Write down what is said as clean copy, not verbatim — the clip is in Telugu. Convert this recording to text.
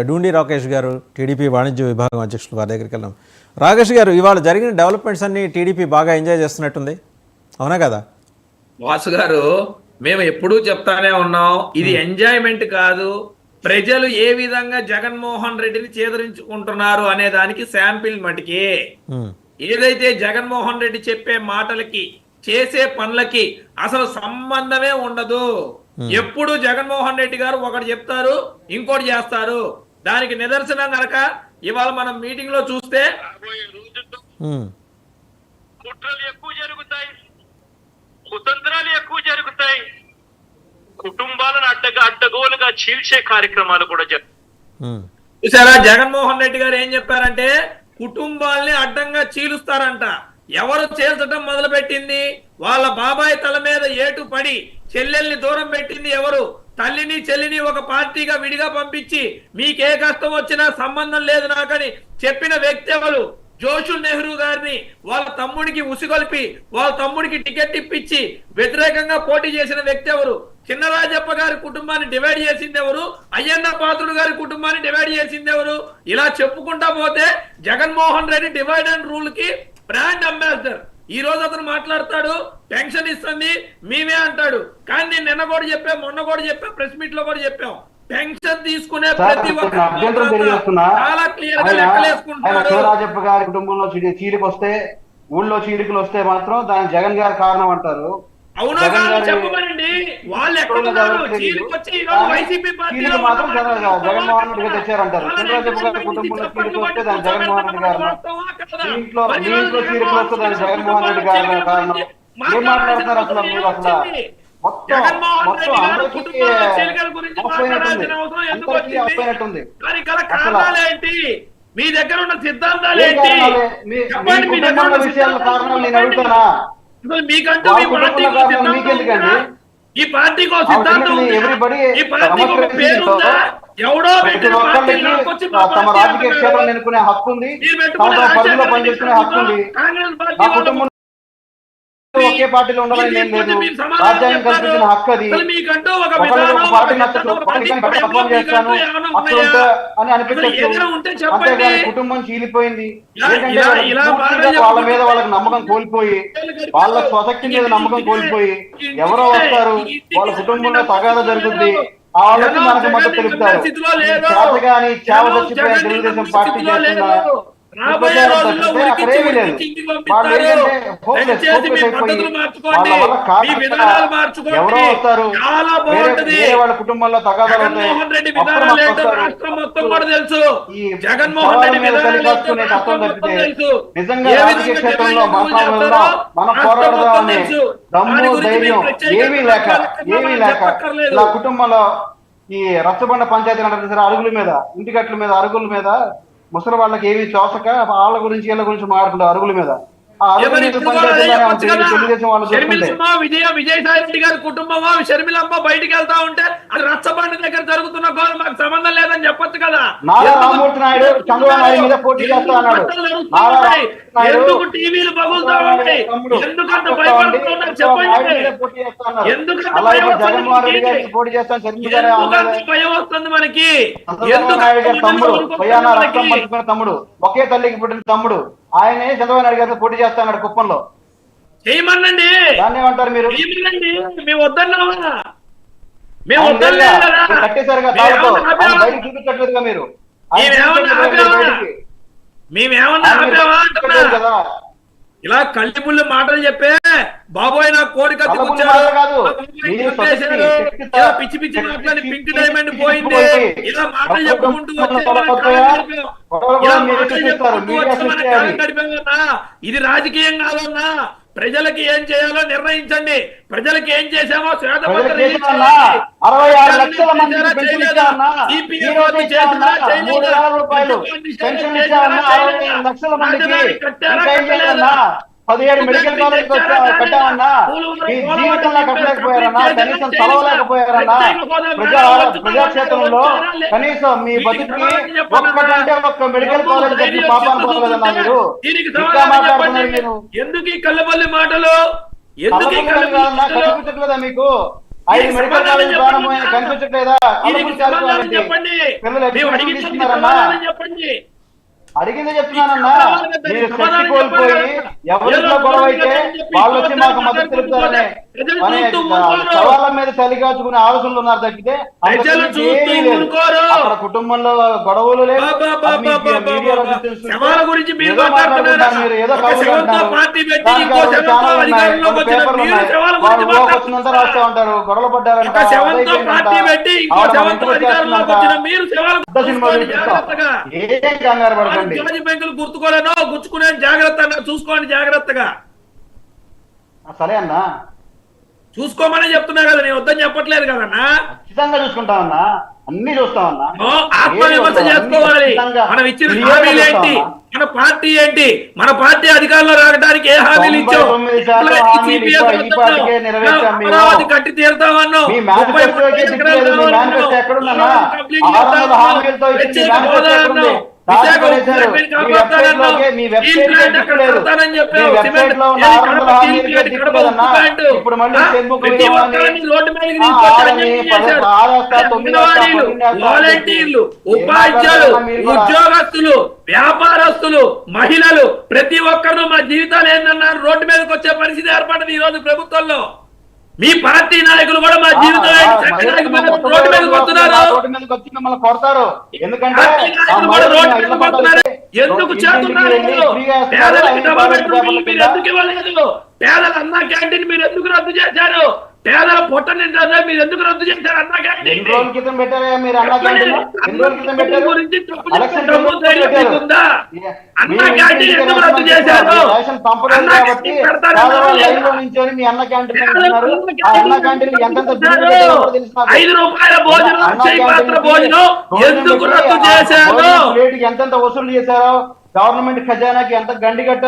డూండి రాకేష్ గారు టీడీపీ వాణిజ్య విభాగం అధ్యక్షులు వారి దగ్గరికి వెళ్ళాం. రాకేష్ గారు, ఇవాళ జరిగిన డెవలప్మెంట్స్ అన్ని టీడీపీ బాగా ఎంజాయ్ చేస్తున్నట్టుంది, అవునా కదా? వాసు గారు, మేము ఎప్పుడూ చెప్తానే ఉన్నాం, ఇది ఎంజాయ్మెంట్ కాదు, ప్రజలు ఏ విధంగా జగన్మోహన్ రెడ్డిని చేదరించుకుంటున్నారు అనే దానికి శాంపిల్ మటుకి. ఏదైతే జగన్మోహన్ రెడ్డి చెప్పే మాటలకి చేసే పనులకి అసలు సంబంధమే ఉండదు. ఎప్పుడు జగన్మోహన్ రెడ్డి గారు ఒకటి చెప్తారు, ఇంకోటి చేస్తారు. దానికి నిదర్శనం కనుక ఇవాళ మనం మీటింగ్ లో చూస్తే కుట్రలు ఎక్కువ జరుగుతాయి, కుతంత్రాలు ఎక్కువ జరుగుతాయి, కుటుంబాలను అడ్డగోలుగా చీల్చే కార్యక్రమాలు కూడా జరుగుతాయి. చూసారా, జగన్మోహన్ రెడ్డి గారు ఏం చెప్పారంటే కుటుంబాల్ని అడ్డంగా చీలుస్తారంట. ఎవరు చీల్చడం మొదలు పెట్టింది? వాళ్ళ బాబాయ్ తల మీద ఏటు పడి చెల్లెల్ని దూరం పెట్టింది ఎవరు? తల్లిని చెల్లిని ఒక పార్టీగా విడిగా పంపించి మీకే కష్టం వచ్చినా సంబంధం లేదు నాకని చెప్పిన వ్యక్తి ఎవరు? జోషుల్ నెహ్రూ గారిని వాళ్ళ తమ్ముడికి ఉసిగొల్పి వాళ్ళ తమ్ముడికి టికెట్ ఇప్పించి వ్యతిరేకంగా పోటీ చేసిన వ్యక్తి ఎవరు? చిన్నరాజప్ప గారి కుటుంబాన్ని డివైడ్ చేసింది ఎవరు? అయ్యన్న పాత్రుడు గారి కుటుంబాన్ని డివైడ్ చేసింది ఎవరు? ఇలా చెప్పుకుంటా పోతే Jaganmohan Reddy divide and rule కి బ్రాండ్ అంబాసిడర్. ఈ రోజు అతను మాట్లాడతాడు, పెన్షన్ ఇస్తుంది మేమే అంటాడు. కానీ నేను నిన్న కూడా చెప్పా, మొన్న కూడా చెప్పా, ప్రెస్ మీట్ లో కూడా చెప్పాం, పెన్షన్ తీసుకునే ప్రతి ఒక్క చాలా క్లియర్ గా లెక్కలేసుకుంటున్నారు. చినరాజప్ప గారి కుటుంబంలో చీలిక వస్తే, ఊళ్ళో చీలికలు వస్తే మాత్రం దాని జగన్ గారి కారణం అంటారు. అవునా కాదు చెప్పమనండి. వాళ్ళు ఎక్కడున్నారు? చీలికొచ్చి ఈ రోజు వైసీపీ పార్టీలో మాత్రం జగన్మోహన్ రెడ్డి గారు తెచ్చారంటారు. చినరాజప్ప గారి కుటుంబంలో చీలిక వస్తే దాని జగన్మోహన్ రెడ్డి గారు, ఇంట్లో చీలికలు వస్తే దాని జగన్మోహన్ రెడ్డి గారి కారణం. ఏం మాట్లాడుతున్నారు అసలు మీరు? అసలు మొత్తం అందరికీ అప్పైనట్టుంది. మీ దగ్గర ఉన్న సిద్ధాంతాలు ఏంటి? విషయాల కారణాలు నేను అడుగుతానా? మీకంటూ ఈ పార్టీకి ఒక సిద్ధాంతం ఉంది, ఈ పార్టీకి ఒక పేరు ఉందా? ఎవడో తమ రాజకీయ క్షేత్రం ఎన్నుకునే హక్కు ఉంది, పరిధిలో పనిచేసుకునే హక్కు ఉంది. నా కుటుంబం ఒకే పార్టీలో ఉండాలని నేను లేదు. రాజ్యాంగం కల్పించిన హక్కు అది. పార్టీ నచ్చట్లు పర్ఫామ్ చేస్తాను అట్లా అని అనిపించచ్చు. అంతేగాని కుటుంబం చీలిపోయింది ఏంటంటే వాళ్ళ మీద వాళ్ళకి నమ్మకం కోల్పోయి, వాళ్ళ స్వశక్తి మీద నమ్మకం కోల్పోయి ఎవరో వస్తారు, వాళ్ళ కుటుంబంలో తగాదా జరుగుద్ది, వాళ్ళకి మనకు మద్దతు తెలుపుతారు. చేతగాని చేవ చచ్చిపోయిన తెలుగుదేశం పార్టీ చేస్తున్న అక్కడేమీ లేదు. వాళ్ళు ఎవరో వస్తారు, వేరే వాళ్ళ కుటుంబంలో తగాదాలు ఉంటాయి, కలికాసుకునే తత్వం తప్పితే నిజంగా రాజకీయ క్షేత్రంలో మన పోరాడదామని దమ్ము ధైర్యం ఏమీ లేక ఇలా కుటుంబంలో ఈ రచ్చబండ పంచాయతీ నడిపిన అరుగుల మీద, ఇంటికట్ల మీద, అరుగుల మీద ముసలి వాళ్ళకి ఏమి చోసక వాళ్ళ గురించి వీళ్ళ గురించి మాట్లాడుకుంటారు అరుగుల మీద. విజయసాయి రెడ్డి గారి కుటుంబమా, షర్మిలమ్మ బయటికి వెళ్తా ఉంటే అది రచ్చబండి దగ్గర జరుగుతున్న గోల్ మాకు సంబంధం లేదని చెప్పొచ్చు కదా. నారా రామమూర్తి నాయుడు చంద్రబాబు నాయుడు మీద పోటీ చేస్తా అన్నాడు. ఎందుకు టీవీలు పగులుతా ఉంటాయి? ఎందుకంత భయపడుతున్నారు చెప్పండి. ఎందుకంత భయం వస్తుంది మనకి? తమ్ముడు, ఒకే తల్లికి పుట్టిన తమ్ముడు, ఆయనే చంద్రబాబు నాయుడు గారితో పోటీ చేస్తాడు కుప్పంలో. చేయమనండి, దాన్ని ఏమంటారు మీరు? మేము వద్దన్నామా? కట్టేశారుగా తాళతో, బయటకు చూపించట్లేదుగా మీరు. మేమేమన్నా కదా ఇలా కళ్ళిపుల్లి మాటలు చెప్పే బాబోయ్ నా కోరిక పిచ్చి పిచ్చి మాట్లాడి పింక్ డైమండ్ పోయింది, ఇలా మాటలు చెప్పుకుంటూ గడిపామన్నా. ఇది రాజకీయం కాదన్నా. ప్రజలకి ఏం చేయాలో నిర్ణయించండి. ప్రజలకి ఏం చేసామో శ్వేతపత్రం కట్టారా? 17 మెడికల్ కాలేజ్ కట్టామన్నా, మీ జీవితంలో కట్టలేకపోయారన్నా, కనీసం చదవలేకపోయారన్నా, ప్రజాక్షేత్రంలో కనీసం మీ బతుకి ఒక్కటంటే ఒక్క మెడికల్ కాలేజ్ కట్టి పాపాన్ని పోలేదన్నా మీరు. ఇంకా మాట్లాడుతున్నారు మీరు. ఎందుకు ఈ కళ్ళబల్లి మాటలు? కనిపించట్లేదా మీకు? 5 మెడికల్ కాలేజ్ ప్రారంభమైన కనిపించట్లేదా? చెప్పండి పిల్లలు ఎడ్యుకేషన్ తీసుకున్నారన్నా? చెప్పండి. అడిగిందే చెప్తున్నానన్నా. మీరు శక్తి కోల్పోయి ఎవరిలో గొడవ అయితే వాళ్ళు వచ్చి మాకు మద్దతు తెలుపుతారనే సవాళ్ళ మీద తల్లిగాచుకునే ఆలోచనలు ఉన్నారు తప్పితే అక్కడ కుటుంబంలో గొడవలు లేవు. వచ్చినంత రాస్తూ ఉంటారు, గొడవలు పడ్డారంట, ఏం కంగారు పడకండి. బ్యాంకులు గుర్తుకోలేనో గుచ్చుకునే జాగ్రత్త చూసుకోండి, జాగ్రత్తగా. సరే అన్నా, చూసుకోమని చెప్తున్నా కదా, నేను వద్దని చెప్పట్లేదు కదన్నా. ఖచ్చితంగా చూసుకుంటామన్నా, అన్ని చూస్తామన్నా. ఆత్మవిమర్శ చేసుకోవాలి. మనం ఇచ్చిన హామీలు ఏంటి, మన పార్టీ ఏంటి, మన పార్టీ అధికారంలో రావడానికి ఏ హామీలు ఇచ్చాం, అమరావతి కట్టి తీరుతామన్నాం, వాలంటీర్లు, ఉపాధ్యాయులు, ఉద్యోగస్తులు, వ్యాపారస్తులు, మహిళలు ప్రతి ఒక్కరు మా జీవితాలు ఏందన్నారు రోడ్డు మీదకి వచ్చే పరిస్థితి ఏర్పడింది ఈ రోజు ప్రభుత్వంలో. మీ పార్టీ నాయకులు కూడా మా జీవితం రోడ్డు మీదకి వస్తున్నారు. ఎందుకు చేస్తున్నారు? పేదలకు డబుల్ బెడ్రూమ్ మీరు ఎందుకు ఇవ్వలేదు? పేదల అన్నా క్యాంటీన్ మీరు ఎందుకు రద్దు చేశారు? పేదల పొట్ట నిండా మీరు ఎందుకు రద్దు చేశారు? అన్నా క్యాంటీన్ ఎన్ని రోజుల క్రితం పెట్టారా మీరు? అన్నా క్యాంటీన్ గురించి ఉందా? అన్నా క్యాంటీన్ ఎందుకు రద్దు చేశారు? మీ అన్న క్యాంటీన్ అన్న క్యాంటీన్ ఎంతెంత ₹5 భోజనం ఎందుకు రద్దు చేశారు? ఎంతెంత వసూలు చేశారో, గవర్నమెంట్ ఖజానాకి ఎంత గండి కట్టారు.